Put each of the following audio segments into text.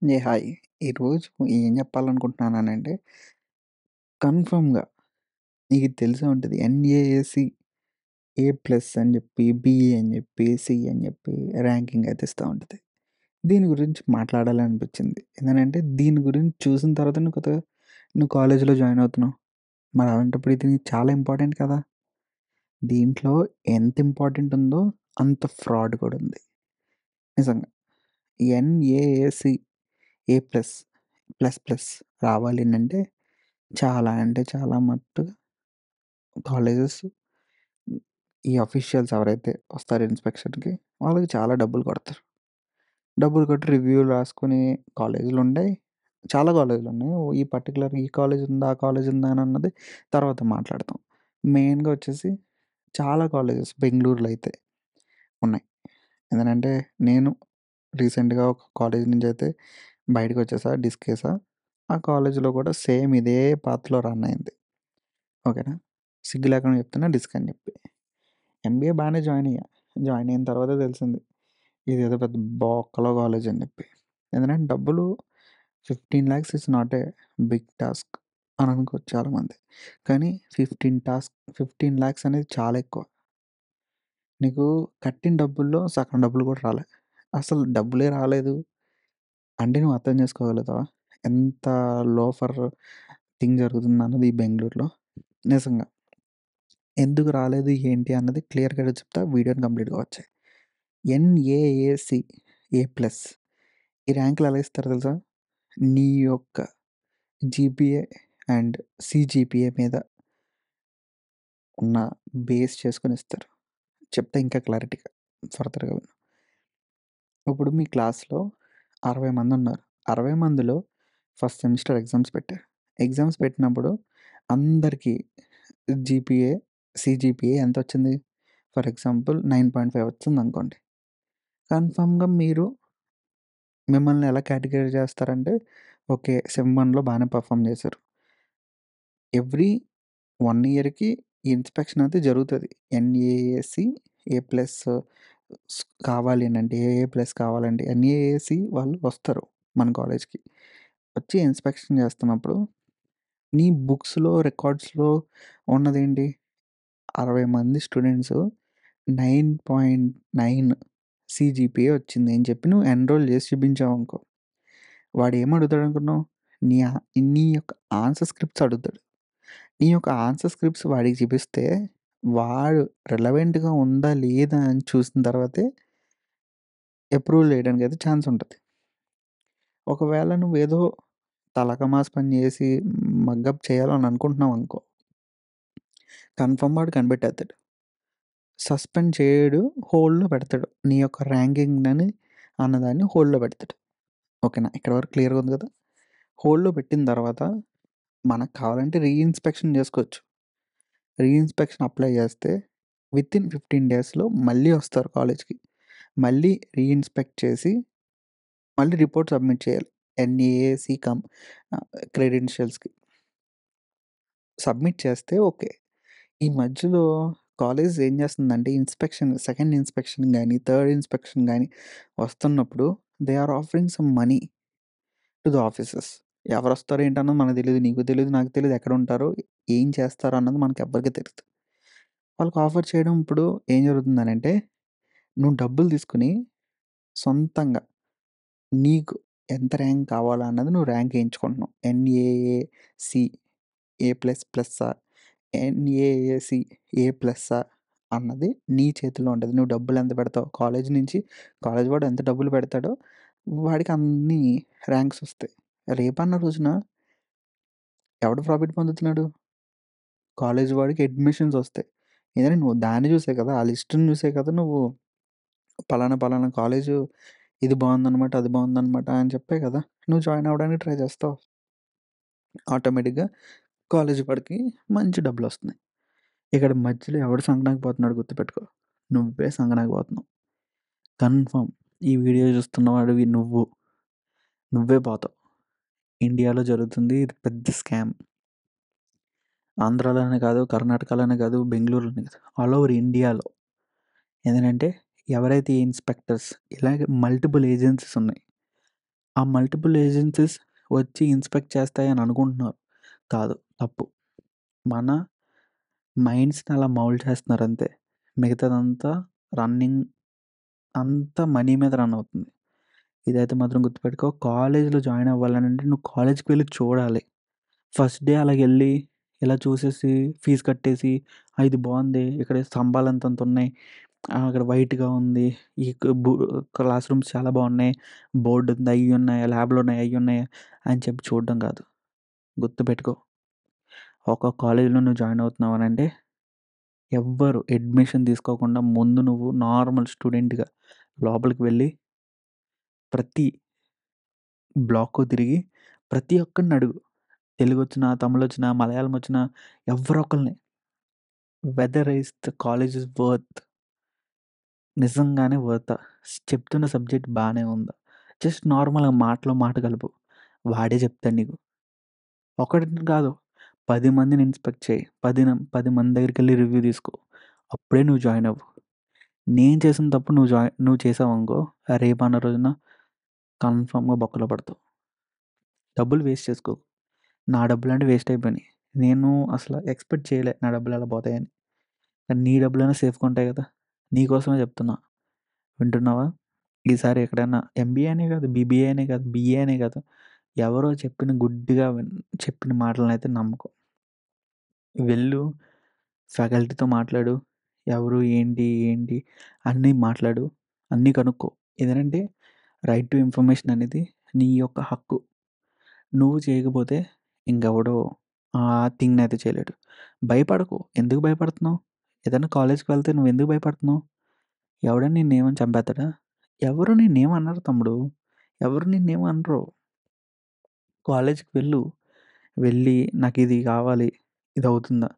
Hi. ఈరోజు ఏం చెప్పాలనుకుంటున్నానంటే, కన్ఫర్మ్‌గా నీకు తెలిసే ఉంటది. ఎన్ఏఎసి ఏ ప్లస్ అని చెప్పి, బి అని చెప్పి, సి అని చెప్పి ర్యాంకింగ్ అయితే ఇస్తా ఉంటది. దీని గురించి మాట్లాడాలనిపించింది. ఎందుకంటే దీని గురించి చూసిన తర్వాత నువ్వు కాలేజ్‌లో జాయిన్ అవుతున్నావు. మరి అలాంటప్పుడు ఇది నీకు చాలా ఇంపార్టెంట్ కదా! దీంట్లో ఎంత ఇంపార్టెంట్ ఉందో అంత ఫ్రాడ్ కూడా ఉంది. నిజంగా. ఎన్ఏఎసి ఏ ప్లస్, ప్లస్ ప్లస్ రావాలి అనంటే చాలా అంటే చాలా మట్టుగా కాలేజెస్ ఈ అఫీషియల్స్ ఎవరైతే వస్తారో ఇన్స్‌పెక్షన్‌కి వాళ్ళకి చాలా డబ్బులు కొడతారు. డబ్బులు కొట్టి రివ్యూలు రాసుకొని కాలేజీలుండాయి. చాలా కాలేజీలున్నాయి. ఈ పర్టిక్యులర్ ఈ కాలేజ్ ఉందా? ఆ కాలేజ్ ఉందా? అని అన్నది తర్వాత మాట్లాడతాం. మెయిన్‌గా వచ్చేసి చాలా కాలేజెస్ బెంగుళూరులో అయితే ఉన్నాయి. ఎందుకంటే నేను రీసెంట్‌గా ఒక కాలేజ్ నుంచయితే బయటకొచ్చేసా. డిస్కేసా. ఆ కాలేజ్‌లో కూడా సేమ్ ఇదే పాత్‌లో రన్ అయింది. ఓకేనా. సిగ్గు లేకుండా చెప్తున్నా డిస్క్ అని చెప్పి. ఎంబీఏ బానే జాయిన్ అయ్యా. జాయిన్ అయిన తర్వాతే తెలిసింది. ఇదేదో పెద్ద బొక్కలో కాలేజ్ అని చెప్పి. ఎందుకంటే డబ్బులు 15,00,000 is not a big task అని అనుకోవచ్చు చాలామంది. కానీ 15,00,000 అనేది చాలా ఎక్కువ. నీకు కట్టిన డబ్బుల్లో సగం డబ్బులు కూడా రాలే. అసలు డబ్బులే రాలేదు అంటే నువ్వు అర్థం చేసుకోగలుగుతావా? ఎంత లోఫర్ థింగ్ జరుగుతుందన్నది ఈ బెంగుళూరులో. నిజంగా. ఎందుకు రాలేదు ఏంటి అన్నది క్లియర్ కట్‌గా చెప్తా. వీడియోని కంప్లీట్‌గా వాచ్ చెయి. ఎన్ఏఏసి ఏ ప్లస్ ఈ ర్యాంకులు ఎలా ఇస్తారో తెలుసా? నీ యొక్క జీపీఏ అండ్ సీజీపీఏ మీద ఉన్న బేస్ చేసుకొని ఇస్తారు. చెప్తా ఇంకా క్లారిటీగా ఫర్దర్‌గా విను. ఇప్పుడు మీ క్లాస్‌లో 60 మందున్నారు. 60 మందిలో ఫస్ట్ సెమిస్టర్ ఎగ్జామ్స్ పెట్టారు. ఎగ్జామ్స్ పెట్టినప్పుడు అందరికీ జీపీఏ, సీజీపీఏ ఎంతొచ్చింది? ఫర్ ఎగ్జాంపుల్ 9.5 వచ్చిందనుకోండి. కన్ఫర్మ్‌గా మిమ్మల్ని ఎలా కేటగరీ చేస్తారంటే, ఓకే. సెమ్ 1లో బానే పెర్ఫార్మ్ చేశారు. ఎవ్రీ 1 ఇయర్‌కి ఇన్స్‌పెక్షన్ అయితే జరుగుతది. ఎన్ఏఎసి ఏ ప్లస్ కావాలి అనంటే, ఏఏ ప్లస్ కావాలంటే ఎన్ఏఎసి వాళ్ళు వస్తారు మన కాలేజ్‌కి. వచ్చి ఇన్స్‌పెక్షన్ చేస్తున్నప్పుడు నీ బుక్స్‌లో, రికార్డ్స్‌లో ఉన్నదేంటి? 60 మంది స్టూడెంట్స్ 9.9 సీజీపీఏ వచ్చింది అని చెప్పి నువ్వు ఎన్‌రోల్ చేసి చూపించావనుకో. వాడేమడుగుతాడనుకున్నావు? నీ ఆ నీ యొక్క ఆన్సర్ స్క్రిప్ట్స్ అడుగుతాడు. నీ యొక్క ఆన్సర్ స్క్రిప్ట్స్ వాడికి చూపిస్తే, వాడు రిలవెంట్‌గా ఉందా? లేదా? అని చూసిన తర్వాతే అప్రూవల్ చేయడానికైతే ఛాన్స్ ఉంటది. ఒకవేళ నువ్వేదో తలకమాసి పని చేసి మగ్గప్ చేయాలని అనుకుంటున్నావనుకో, కన్ఫర్మ్ వాడు కనిపెట్టేత్తాడు. సస్పెండ్ చేయడు, హోల్డ్‌లో పెడతాడు. నీ యొక్క ర్యాంకింగ్‌నని అన్నదాన్ని హోల్డ్‌లో పెడతాడు. ఓకేనా? ఇక్కడి వరకు క్లియర్‌గా ఉంది కదా! హోల్డ్‌లో పెట్టిన తర్వాత మనకు కావాలంటే రీఇన్స్‌పెక్షన్ చేసుకోవచ్చు. రీఇన్స్‌పెక్షన్ అప్లై చేస్తే వితిన్ 15 డేస్‌లో మళ్ళీ వస్తారు కాలేజ్‌కి. మళ్ళీ రీఇన్స్‌పెక్ట్ చేసి మళ్ళీ రిపోర్ట్ సబ్మిట్ చేయాలి. ఎన్ఏఏసీ క్రెడెన్షియల్స్‌కి. సబ్మిట్ చేస్తే ఓకే. ఈ మధ్యలో కాలేజ్ ఏం చేస్తుందంటే సెకండ్ ఇన్స్‌పెక్షన్ గాని, థర్డ్ ఇన్స్‌పెక్షన్ గాని వస్తున్నప్పుడు they are offering some money to the officers. ఎవరొస్తారో ఏంటన్నది మనకు తెలీదు. నీకు తెలీదు, నాకు తెలీదు. ఎక్కడుంటారో, ఏం చేస్తారో అన్నది మనకెవ్వరికీ తెలీదు. వాళ్ళకి ఆఫర్ చేయడం ఇప్పుడు ఏం జరుగుతుందనంటే, నువ్వు డబ్బులు తీసుకొని సొంతంగా నీకు ఎంత ర్యాంక్ కావాలా అన్నది నువ్వు ర్యాంక్ ఏయించుకుంటున్నావు. ఎన్ఏఏసీ ఏ ప్లస్ ప్లస్సా? ఎన్ఏఏసీ ఏ ప్లస్సా? అన్నది నీ చేతిలో ఉంటది. నువ్వు డబ్బులెంత పెడతావు? కాలేజ్ వాడు ఎంత డబ్బులు పెడతాడో వాడికి అన్ని ర్యాంక్స్ ఒస్తాయి. రేపన్న రోజున ఎవడు ప్రాఫిట్ పొందుతున్నాడు? కాలేజ్ వాడికి అడ్మిషన్స్ ఒస్తాయి. ఎందుకంటే నువ్వు దాన్ని చూసే కదా! ఆ లిస్ట్‌ని చూసే కదా! నువ్వు పలానా కాలేజు ఇది బావుందనమాట, అది బావుందనమాట అని చెప్పే కదా! నువ్వు జాయిన్ అవ్వడానికి ట్రై చేస్తావు. ఆటోమేటిక్‌గా కాలేజ్ వాడికి మంచి డబ్బులొస్తున్నాయి. ఇక్కడ మధ్యలో ఎవడు సంకనాకిపోతున్నాడో గుర్తుపెట్టుకో. నువ్వే సంకనాకిపోతున్నావు. కన్ఫర్మ్ ఈ వీడియో చూస్తున్న వాడివి నువ్వే పోతావు. ఇండియాలో జరుగుతుంది ఇది పెద్ద స్కామ్. ఆంధ్రాలోనే కాదు, కర్ణాటకలోనే కాదు, బెంగుళూరులోనే కాదు. ఆల్ ఓవర్ ఇండియాలో. ఎందుకంటే ఎవరైతే ఈ ఇన్స్‌పెక్టర్స్ ఇలాగే మల్టిపుల్ ఏజెన్సీస్ ఉన్నాయి. ఆ మల్టిపుల్ ఏజెన్సీస్ వచ్చి ఇన్స్‌పెక్ట్ చేస్తాయని అనుకుంటున్నారు. కాదు. తప్పు. మన మైండ్స్‌ని అలా మౌల్డ్ చేస్తున్నారంతే. మిగతాదంతా రన్నింగ్ అంతా మనీ మీద రన్ అవుతుంది. ఇదైతే మాత్రం గుర్తుపెట్టుకో. కాలేజ్‌లో జాయిన్ అవ్వాలనంటే నువ్వు కాలేజ్‌కి వెళ్లి చూడాలి. ఫస్ట్ డే అలాగెళ్ళి ఇలా చూసేసి ఫీజు కట్టేసి, ఇది బావుంది. ఇక్కడ స్తంభాలు అంతంతున్నయి. అక్కడ వైట్‌గా ఉంది. ఈ క్ బు క్లాస్ రూమ్స్ చాలా బావున్నాయి. బోర్డుంది. అయ్యున్నాయి. ల్యాబ్‌లున్నాయి. అయ్యున్నాయి అని చెప్పి చూడడం కాదు. గుర్తుపెట్టుకో. ఒక కాలేజ్‌లో నువ్వు జాయిన్ అవుతున్నావనంటే ఎవ్వరు అడ్మిషన్ తీసుకోకుండా ముందు నువ్వు నార్మల్ స్టూడెంట్‌గా లోపలికి వెళ్లి ప్రతి బ్లాకు తిరిగి ప్రతి ఒక్కడిని అడుగు. తెలుగొచ్చినా, తమిళొచ్చినా, మలయాళమొచ్చినా ఎవ్వరో ఒకళ్ళని whether is the college is worth నిజంగానే వర్తా? చెప్తున్న సబ్జెక్ట్ బానే ఉందా? జస్ట్ నార్మల్‌గా మాటలో మాట కలుపు. వాడే చెప్తాడు నీకు. ఒకడిని కాదు 10 మందిని ఇన్స్‌పెక్ట్ చెయి. 10 మంది దగ్గరికెళ్లి రివ్యూ తీసుకో. అప్పుడే నువ్వు జాయిన్ అవ్వు. నేను చేసిన తప్పు నువ్వు చేసావనుకో రేపన్న రోజున కన్ఫర్మ్‌గా బొక్కలో పడతావు. డబ్బులు వేస్ట్ చేసుకోకు. నా డబ్బులంటే వేస్ట్ అయిపోయినాయి. నేను అసల ఎక్స్‌పెక్ట్ చేయలే నా డబ్బులు అలా పోతాయని. కానీ నీ డబ్బులైనా సేఫ్‌గా ఉంటాయి కదా! నీకోసమే చెప్తున్నా. వింటున్నావా? ఈసారి ఎక్కడైనా ఎంబీఏ అనే కాదు, బీబీఏ అనే కాదు, బీఏ అనే కాదు. ఎవరో చెప్పిన గుడ్డిగా చెప్పిన మాటలనైతే నమ్మకు. వెళ్ళు ఫ్యాకల్టీతో మాట్లాడు. ఎవరు, ఏంటి అన్నీ మాట్లాడు. అన్నీ కనుక్కో. ఎందుకంటే రైట్ టు ఇన్ఫర్మేషన్ అనేది నీ యొక్క హక్కు. నువ్వు చేయకపోతే ఇంకెవడో ఆ థింగ్‌నయితే చేయలేడు. భయపడకు. ఎందుకు భయపడుతున్నావు? ఏదైనా కాలేజ్‌కి వెళ్తే నువ్వెందుకు భయపడుతున్నావు? ఎవడైనా నిన్నేమని చంపేత్తాడా? ఎవరు నిన్నేమనరు తమ్ముడు. ఎవరు నిన్నేమనరు. కాలేజ్‌కి వెళ్ళు. వెళ్ళి నాకిది కావాలి. ఇదవుతుందా?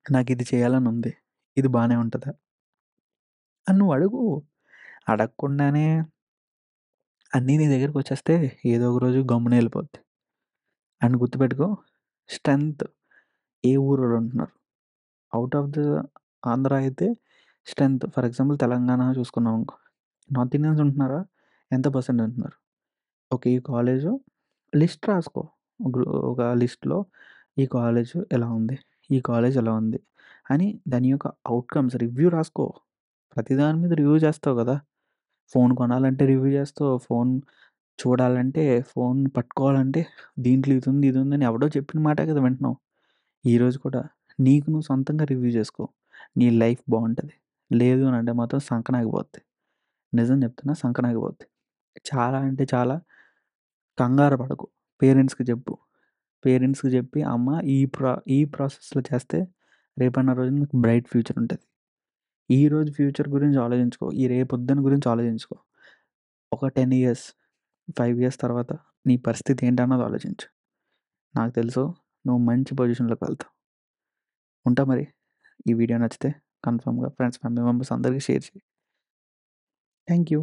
నాకిది చేయాలనుంది. ఇది బానే ఉంటదా? అని నువ్వు అడుగు. అడగకుండానే అన్నీ నీ దగ్గరకొచ్చేస్తే ఏదో ఒక రోజు గమ్మున ఎళ్ళిపోద్ది. అండ్ గుర్తుపెట్టుకో స్ట్రెంత్ ఏ ఊరోళ్ళుంటున్నారు. ఔట్ ఆఫ్ ద ఆంధ్ర అయితే స్ట్రెంత్ ఫర్ ఎగ్జాంపుల్ తెలంగాణ చూసుకున్నామనుకో. నార్త్ ఇండియన్స్ ఉంటున్నారా? ఎంత పర్సెంట్ ఉంటున్నారు? ఓకే. ఈ కాలేజు లిస్ట్ రాసుకో. ఒక లిస్ట్‌లో ఈ కాలేజు ఎలా ఉంది? ఈ కాలేజ్ ఎలా ఉంది? అని దాని యొక్క ఔట్‌కమ్స్ రివ్యూ రాసుకో. ప్రతి దాని మీద రివ్యూ చేస్తావు గదా! ఫోన్ కొనాలంటే రివ్యూ చేస్తావు. ఫోన్ చూడాలంటే, ఫోన్ పట్టుకోవాలంటే దీంట్లో ఇదుంది, ఇదుందని ఎవడో చెప్పిన మాటే కదా వింటున్నావు. ఈరోజు కూడా నీకు నువ్వు సొంతంగా రివ్యూ చేసుకో. నీ లైఫ్ బావుంటది. లేదు అనంటే మాత్రం సంకనాగిపోద్ది. నిజం చెప్తున్నా సంకనాగిపోద్ది. చాలా అంటే చాలా కంగారు పడకు. పేరెంట్స్‌కి చెప్పు. పేరెంట్స్‌కి చెప్పి అమ్మ ఈ ప్రాసెస్‌లో చేస్తే రేపన్న రోజున నీకు బ్రైట్ ఫ్యూచర్ ఉంటది. ఈరోజు ఫ్యూచర్ గురించి ఆలోచించుకో. ఈ రేపొద్దున గురించి ఆలోచించుకో. ఒక 10 ఇయర్స్, 5 ఇయర్స్ తర్వాత నీ పరిస్థితి ఏంటన్నది ఆలోచించు. నాకు తెలుసు నువ్వు మంచి పొజిషన్‌లోకి వెళ్తావు. ఉంటా మరి. ఈ వీడియో నచ్చితే కన్ఫర్మ్‌గా ఫ్రెండ్స్, ఫ్యామిలీ మెంబర్స్ అందరికి షేర్ చెయి. Thank you.